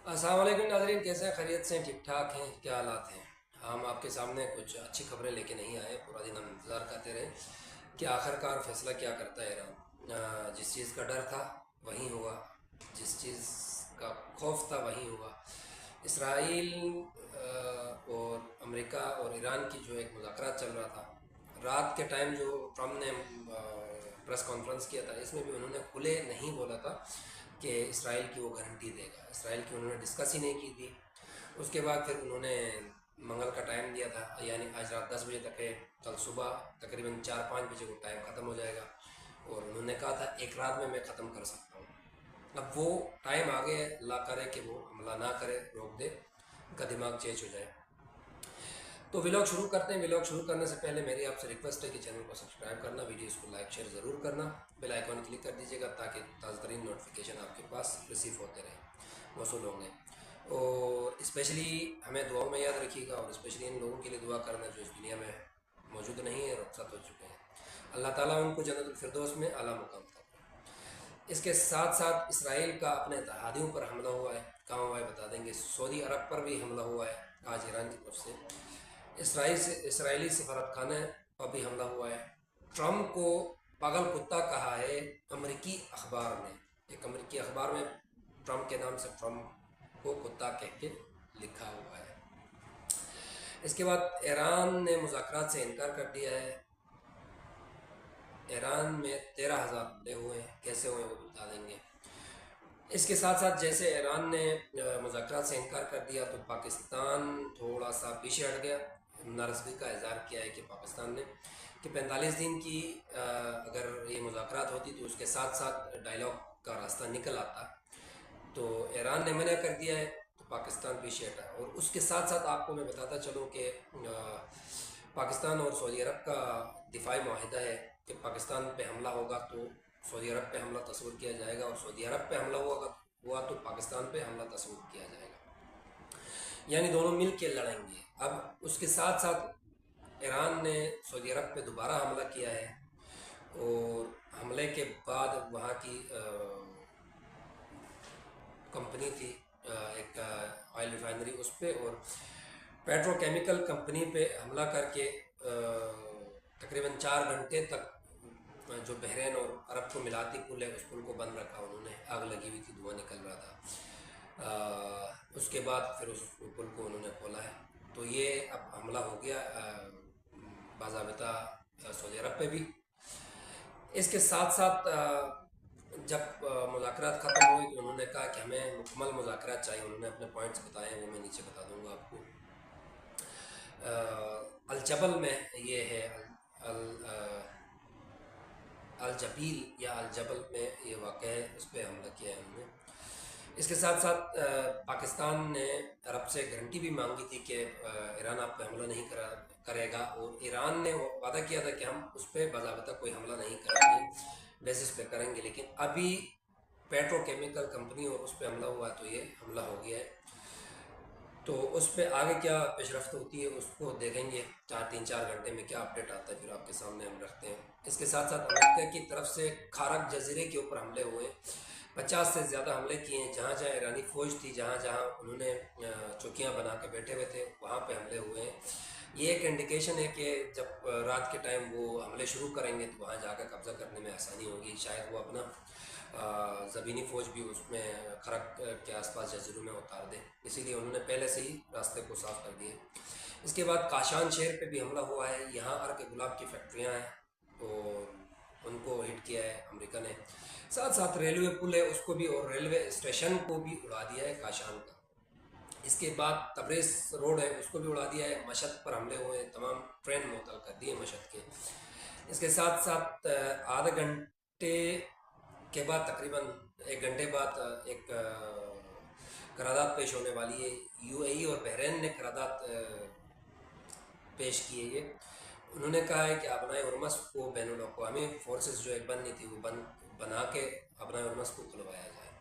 अस्सलाम वालेकुम नाज़रीन, कैसे हैं? खैरियत से हैं? ठीक ठाक हैं? क्या हालात हैं? हम आपके सामने कुछ अच्छी खबरें लेके नहीं आए। पूरा दिन हम इंतज़ार करते रहे कि आखिरकार फ़ैसला क्या करता है ईरान। जिस चीज़ का डर था वही हुआ, जिस चीज़ का खौफ था वही हुआ। इसराइल और अमेरिका और ईरान की जो एक मुज़ाकरात चल रहा था, रात के टाइम जो ट्रम्प ने प्रेस कॉन्फ्रेंस किया था, इसमें भी उन्होंने खुले नहीं बोला था कि इसराइल की वो गारंटी देगा। इसराइल की उन्होंने डिस्कस ही नहीं की थी। उसके बाद फिर उन्होंने मंगल का टाइम दिया था, यानी आज रात 10 बजे तक है, कल सुबह तकरीबन 4-5 बजे वो टाइम ख़त्म हो जाएगा। और उन्होंने कहा था एक रात में मैं ख़त्म कर सकता हूँ। अब वो टाइम आ गया, अल्लाह करे कि वो हमला ना करे, रोक दे, उनका दिमाग चेंज हो जाए। तो व्लॉग शुरू करते हैं। व्लॉग शुरू करने से पहले मेरी आपसे रिक्वेस्ट है कि चैनल को सब्सक्राइब करना, वीडियोस को लाइक शेयर ज़रूर करना, बेल आइकॉन क्लिक कर दीजिएगा ताकि ताज़ा तरीन नोटिफिकेशन आपके पास रिसीव होते रहे, मौसूल होंगे। और स्पेशली हमें दुआओं में याद रखिएगा, और स्पेशली इन लोगों के लिए दुआ करना जो इस दुनिया में मौजूद नहीं है, रुखसत हो चुके हैं। अल्लाह ताला उनको जन्नतुल फिरदौस में आला मुकाम था। इसके साथ साथ इसराइल का अपने तहादियों पर हमला हुआ है। कहाँ हुआ है बता देंगे। सऊदी अरब पर भी हमला हुआ है आज ईरान की तरफ से। इसराइली सफारत खाने पर भी हमला हुआ है। ट्रम्प को पागल कुत्ता कहा है अमेरिकी अखबार ने। एक अमेरिकी अखबार में ट्रम्प के नाम से ट्रम्प को कुत्ता कह के लिखा हुआ है। इसके बाद ईरान ने मुज़ाकरात से इनकार कर दिया है। ईरान में 13,000 हमले हुए हैं, कैसे हुए वो बता देंगे। इसके साथ साथ जैसे ईरान ने मुज़ाकरात से इनकार कर दिया तो पाकिस्तान थोड़ा सा पीछे हट गया। नाराज़गी का इज़हार किया है कि पाकिस्तान ने कि 45 दिन की अगर ये मुज़ाकरात होती तो उसके साथ साथ डायलॉग का रास्ता निकल आता। तो ईरान ने मना कर दिया है तो पाकिस्तान पीछे हटा। और उसके साथ साथ आपको मैं बताता चलूँ कि पाकिस्तान और सऊदी अरब का दिफाई माहिदा है कि पाकिस्तान पे हमला होगा तो सऊदी अरब पे हमला तस्वीर किया जाएगा, और सऊदी अरब पे हमला हुआ तो पाकिस्तान पे हमला तस्वीर किया जाएगा, यानी दोनों मिल के लड़ेंगे। अब उसके साथ साथ ईरान ने सऊदी अरब पे दोबारा हमला किया है, और हमले के बाद वहाँ की कंपनी थी, एक ऑयल रिफाइनरी, उस पर और पेट्रोकेमिकल कंपनी पे हमला करके तकरीबन 4 घंटे तक जो बहरीन और अरब को मिलाती पुल है उस पुल को बंद रखा उन्होंने। आग लगी हुई थी, धुआं निकल रहा था। उसके बाद फिर उस पुल को उन्होंने खोला है। तो ये अब हमला हो गया बाज़ाबिता सऊदी अरब पे भी। इसके साथ साथ जब मुज़ाकरात ख़त्म हुई तो उन्होंने कहा कि हमें मुकम्मल मुज़ाकरात चाहिए। उन्होंने अपने पॉइंट्स बताए हैं, वो मैं नीचे बता दूंगा आपको। अलजबल में ये है, अल अलजबील या अलजबल में ये वाक़ है, उस पर हमला किया है उन्होंने। इसके साथ साथ पाकिस्तान ने अरब से गारंटी भी मांगी थी कि ईरान आप पे हमला नहीं करेगा, और ईरान ने वादा किया था कि हम उस पर बाज़ाबिता कोई हमला नहीं करेंगे, बेसिस पे करेंगे। लेकिन अभी पेट्रोकेमिकल कंपनी और उस पर हमला हुआ है तो ये हमला हो गया है। तो उस पर आगे क्या पेशरफ्त होती है उसको देखेंगे। 3-4 घंटे में क्या अपडेट आता है फिर आपके सामने हम रखते हैं। इसके साथ साथ अमेरिका की तरफ से खारक जजीरे के ऊपर हमले हुए, 50 से ज़्यादा हमले किए हैं। जहाँ जहाँ ईरानी फ़ौज थी, जहाँ जहाँ उन्होंने चौकियाँ बना के बैठे हुए थे, वहाँ पे हमले हुए हैं। ये एक इंडिकेशन है कि जब रात के टाइम वो हमले शुरू करेंगे तो वहाँ जाकर कब्ज़ा करने में आसानी होगी। शायद वो अपना ज़मीनी फ़ौज भी उसमें खरक के आसपास जजीरों में उतार दे, इसीलिए उन्होंने पहले से ही रास्ते को साफ़ कर दिए। इसके बाद काशान शहर पे भी हमला हुआ है। यहाँ अर्क गुलाब की फैक्ट्रियाँ हैं और उनको हिट किया है अमेरिका ने। साथ साथ रेलवे पुल है उसको भी, और रेलवे स्टेशन को भी उड़ा दिया है काशान का। इसके बाद तब्रेज़ रोड है उसको भी उड़ा दिया है। मशहद पर हमले हुए, तमाम ट्रेन मुअत्तल कर दिए मशहद के। इसके साथ साथ आधे घंटे के बाद, तकरीबन 1 घंटे बाद एक करारदाद पेश होने वाली है। यूएई और बहरीन ने करारदाद पेश की है। ये उन्होंने कहा है कि अपना हरमस को बैनुल अक़वामी फोर्सेस जो एक बननी थी वो बना के अपना हरमस को खुलवाया जाए।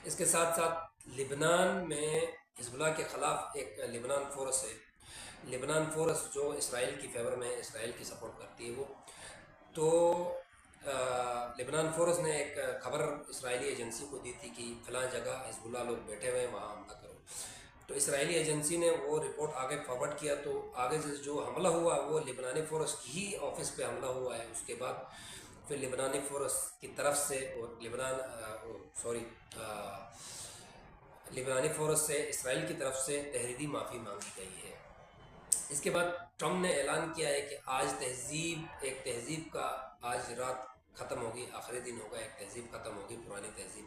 इसके साथ साथ लिबनान में हिजबुल्लाह के ख़िलाफ़ एक लिबनान फोर्स है। लिबनान फोर्स जो इसराइल की फेवर में है, इसराइल की सपोर्ट करती है वो। तो लेबनान फोर्स ने एक खबर इसराइली एजेंसी को दी थी कि फ़लाँ जगह हिजबुल्लाह लोग बैठे हुए हैं, वहाँ हमला करो। तो इसराइली एजेंसी ने वो रिपोर्ट आगे फॉरवर्ड किया, तो आगे से जो हमला हुआ वो लिबनानी फोर्स की ही ऑफिस पे हमला हुआ है। उसके बाद फिर लिबनानी फोर्स की तरफ से और लिबनानी फोर्स से इसराइल की तरफ से तहरीरी माफ़ी मांगी गई है। इसके बाद ट्रम्प ने ऐलान किया है कि आज एक तहज़ीब का आज रात ख़त्म होगी, आखिरी दिन होगा, एक तहज़ीब ख़त्म होगी, पुरानी तहज़ीब।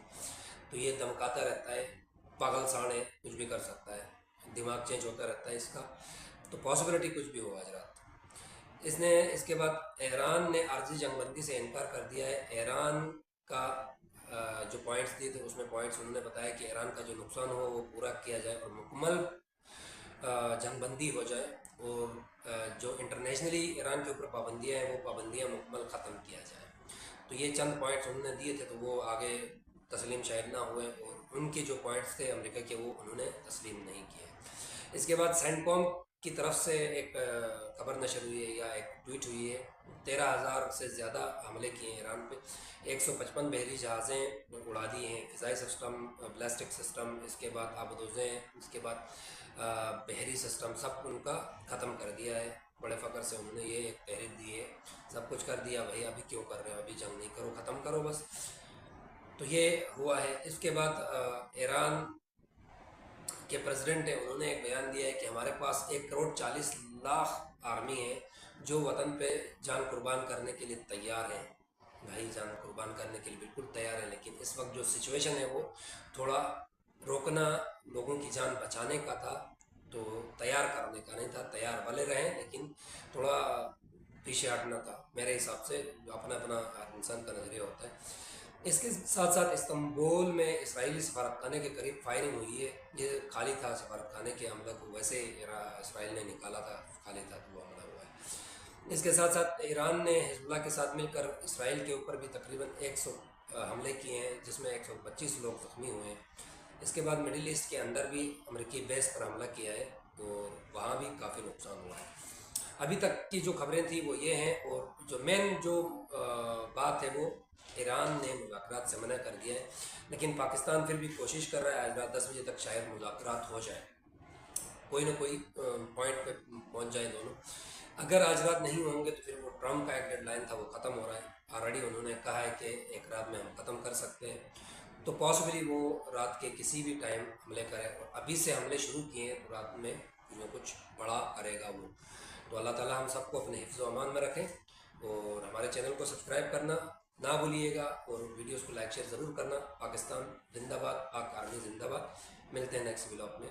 तो ये धमकाता रहता है, पागल साढ़े कुछ भी कर सकता है, दिमाग चेंज होता रहता है इसका, तो पॉसिबिलिटी कुछ भी हो आज रात। इसने इसके बाद ईरान ने आर्जी जंगबंदी से इनकार कर दिया है। ईरान का जो पॉइंट्स दिए थे उसमें पॉइंट्स उन्होंने बताया कि ईरान का जो नुकसान हो वो पूरा किया जाए और मुकम्मल जंगबंदी हो जाए, और जो इंटरनेशनली ईरान के ऊपर पाबंदियाँ हैं वो पाबंदियाँ मुकम्मल ख़त्म किया जाए। तो ये चंद पॉइंट्स उन्होंने दिए थे, तो वो आगे तस्लीम शायद ना हुए, और उनके जो पॉइंट्स थे अमेरिका के वो उन्होंने तस्लीम नहीं किए। इसके बाद सेंटकॉम की तरफ से एक खबर नशर हुई है या एक ट्वीट हुई है, 13,000 से ज़्यादा हमले किए हैं ईरान पे, 155 बहरी जहाज़ें उड़ा दी हैं, फ़िज़ाई सिस्टम, बैलिस्टिक सिस्टम, इसके बाद आबदोज़ें, इसके बाद बहरी सिस्टम सब उनका ख़त्म कर दिया है। बड़े फ़ख्र से उन्होंने ये एक तहरीर दी है, सब कुछ कर दिया भाई, अभी क्यों कर रहे हो, अभी जंग नहीं करो, ख़त्म करो बस। तो ये हुआ है। इसके बाद ईरान के प्रेसिडेंट है, उन्होंने एक बयान दिया है कि हमारे पास 1,40,00,000 आर्मी है जो वतन पे जान कुर्बान करने के लिए तैयार है। भाई जान कुर्बान करने के लिए बिल्कुल तैयार है, लेकिन इस वक्त जो सिचुएशन है वो थोड़ा रोकना, लोगों की जान बचाने का था, तो तैयार करने का नहीं था। तैयार भले रहें लेकिन थोड़ा पीछे हटना था मेरे हिसाब से। अपना अपना हर इंसान का नज़रिया होता है। इसके साथ साथ इस्तांबुल में इसराइली सफारतखाने के करीब फायरिंग हुई है। ये खाली था सफारतखाने के हमले को, वैसे इसराइल ने निकाला था, खाली था तो वो हमला हुआ है। इसके साथ साथ ईरान ने हिजबुल्लाह के साथ मिलकर इसराइल के ऊपर भी तकरीबन 100 हमले किए हैं, जिसमें 125 लोग ज़ख्मी हुए हैं। इसके बाद मिडिल ईस्ट के अंदर भी अमेरिकी बेस पर हमला किया है, और वहाँ भी काफ़ी नुकसान हुआ है। अभी तक की जो खबरें थी वो ये हैं, और जो मेन जो बात है वो ईरान ने मुज़ाकरात से मना कर दिया है, लेकिन पाकिस्तान फिर भी कोशिश कर रहा है आज रात 10 बजे तक शायद मुज़ाकरात हो जाए, कोई ना कोई पॉइंट पे पहुंच जाए दोनों। अगर आज रात नहीं होंगे तो फिर वो ट्रम्प का एक डेडलाइन था वो ख़त्म हो रहा है ऑलरेडी। उन्होंने कहा है कि एक रात में हम ख़त्म कर सकते हैं, तो पॉसिबली वो रात के किसी भी टाइम हमले करें, और अभी से हमले शुरू किए हैं तो रात में कुछ न कुछ बड़ा करेगा वो। तो अल्लाह ताला हम सबको अपने हिफ्ज़ व अमान में रखें, और हमारे चैनल को सब्सक्राइब करना ना भूलिएगा, और वीडियोस को लाइक शेयर ज़रूर करना। पाकिस्तान जिंदाबाद, पाक आर्मी जिंदाबाद। मिलते हैं नेक्स्ट व्लॉग में।